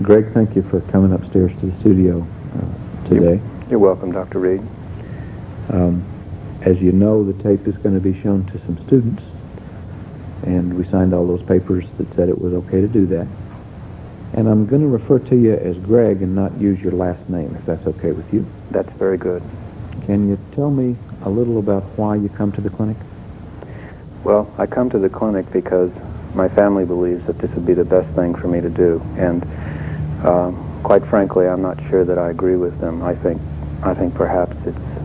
Greg, thank you for coming upstairs to the studio today. You're welcome, Dr. Reed. As you know, the tape is going to be shown to some students, and we signed all those papers that said it was okay to do that. And I'm going to refer to you as Greg and not use your last name, if that's okay with you. That's very good. Can you tell me a little about why you come to the clinic? Well, I come to the clinic because my family believes that this would be the best thing for me to do, and quite frankly, I'm not sure that I agree with them. I think perhaps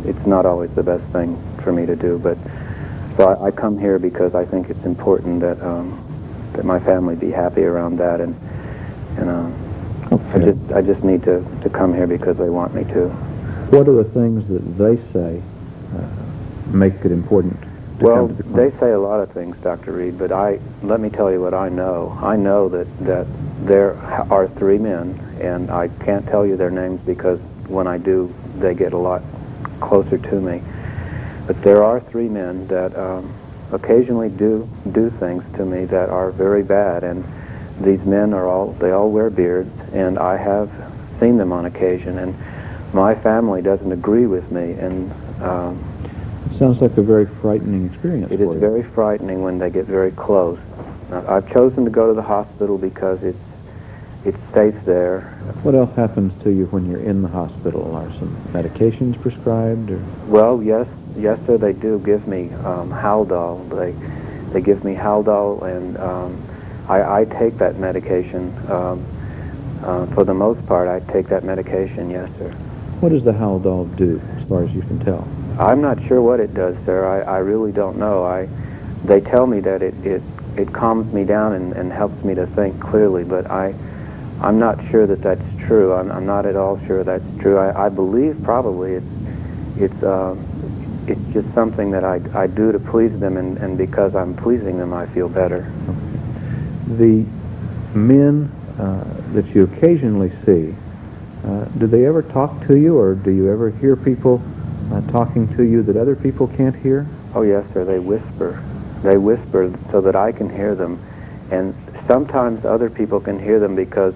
it's not always the best thing for me to do, but so I come here because I think it's important that that my family be happy around that, and okay. I just need to come here because they want me to. What are the things that they say make it important to Well, come to the clinic? they say a lot of things, Dr. Reed, but let me tell you what I know. I know that there are 3 men, and I can't tell you their names because when I do, they get a lot closer to me. But there are 3 men that occasionally do things to me that are very bad, and these men they all wear beards, and I have seen them on occasion, and my family doesn't agree with me, and it sounds like a very frightening experience. it is very frightening when they get very close. Now, I've chosen to go to the hospital because it's safe there. What else happens to you when you're in the hospital? Are some medications prescribed? Or? Well, yes, sir, they do give me Haldol. They give me Haldol, and I take that medication. For the most part, I take that medication, yes, sir. What does the Haldol do, as far as you can tell? I'm not sure what it does, sir. I really don't know. They tell me that it calms me down and helps me to think clearly, but I'm not sure that that's true. I'm not at all sure that's true. I believe probably it's just something that I do to please them, and because I'm pleasing them, I feel better. The men that you occasionally see, do they ever talk to you, or do you ever hear people talking to you that other people can't hear? Oh, yes, sir. They whisper. They whisper so that I can hear them. And sometimes other people can hear them because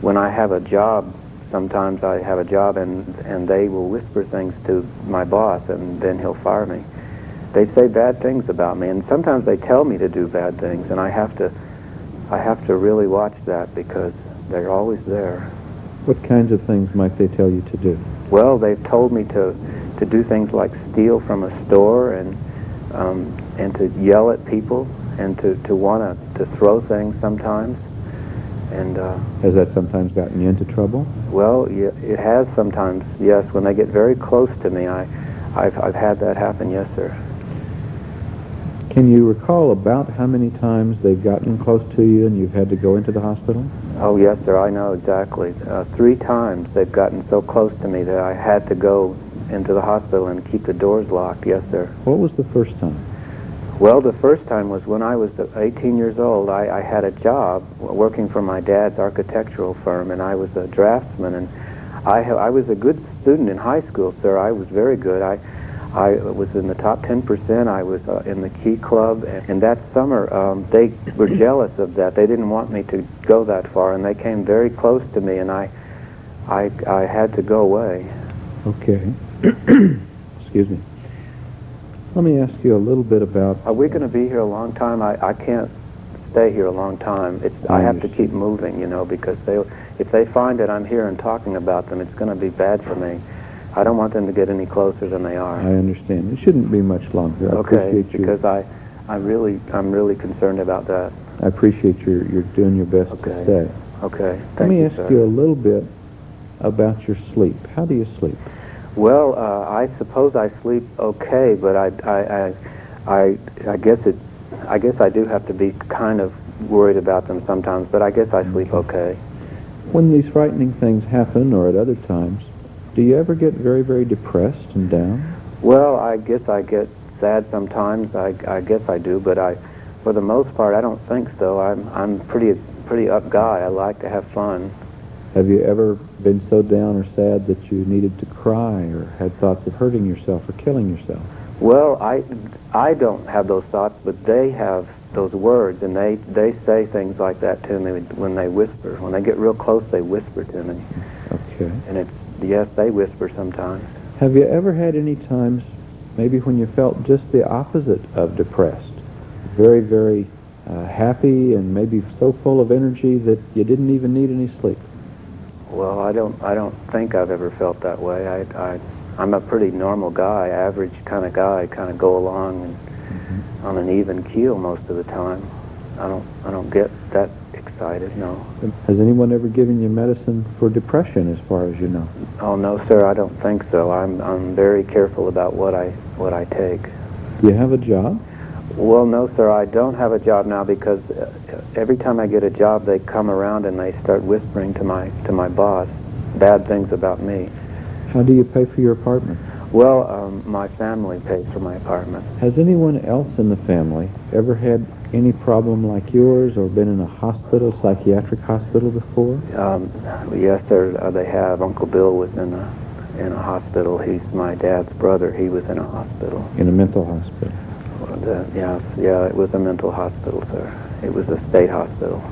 when I have a job, sometimes I have a job and they will whisper things to my boss, and then he'll fire me. They say bad things about me, and sometimes they tell me to do bad things, and I have to really watch that because they're always there. What kinds of things might they tell you to do? Well, they've told me to do things like steal from a store and to yell at people and to want to throw things sometimes. And has that sometimes gotten you into trouble? Well, yeah, it has sometimes, yes. When they get very close to me, I've had that happen, yes, sir. Can you recall about how many times they've gotten close to you and you've had to go into the hospital? Oh, yes, sir, I know exactly. 3 times they've gotten so close to me that I had to go into the hospital and keep the doors locked, yes, sir. What was the first time? Well, the first time was when I was 18 years old. I had a job working for my dad's architectural firm, and I was a draftsman, and I was a good student in high school, sir. I was very good. I was in the top 10%. I was in the Key Club, and that summer they were jealous of that. They didn't want me to go that far, and they came very close to me, and I had to go away. Okay. Excuse me. Let me ask you a little bit about... Are we going to be here a long time? I can't stay here a long time. I have to keep moving, you know, because if they find that I'm here and talking about them, it's going to be bad for me. I don't want them to get any closer than they are. I understand. It shouldn't be much longer. I appreciate you. Because I'm really concerned about that. I appreciate you're doing your best to stay. Okay. Let me ask you a little bit about your sleep. How do you sleep? Well, I suppose I sleep okay, but I guess I do have to be kind of worried about them sometimes, but I guess I sleep okay. When these frightening things happen, or at other times, do you ever get very, very depressed and down? Well, I guess I get sad sometimes. I guess I do, but for the most part, I don't think so. I'm pretty up guy. I like to have fun. Have you ever been so down or sad that you needed to cry or had thoughts of hurting yourself or killing yourself? Well, I don't have those thoughts, but they have those words, and they say things like that to me when they whisper. When they get real close, they whisper to me. Okay. And it's, yes, they whisper sometimes. Have you ever had any times, maybe when you felt just the opposite of depressed? Very, very happy and maybe so full of energy that you didn't even need any sleep? Well, I don't think I've ever felt that way. I'm a pretty normal guy, average kind of guy, kind of go along and on an even keel most of the time. I don't get that excited, no. Has anyone ever given you medicine for depression, as far as you know? Oh no, sir, I don't think so. I'm very careful about what I take. Do you have a job? Well, no, sir, I don't have a job now because every time I get a job, they come around and they start whispering to my boss bad things about me. How do you pay for your apartment? Well, my family pays for my apartment. Has anyone else in the family ever had any problem like yours or been in a hospital, psychiatric hospital before? Yes, sir, they have. Uncle Bill was in a hospital. He's my dad's brother. He was in a hospital. In a mental hospital? Yeah, it was a mental hospital, sir. It was a state hospital.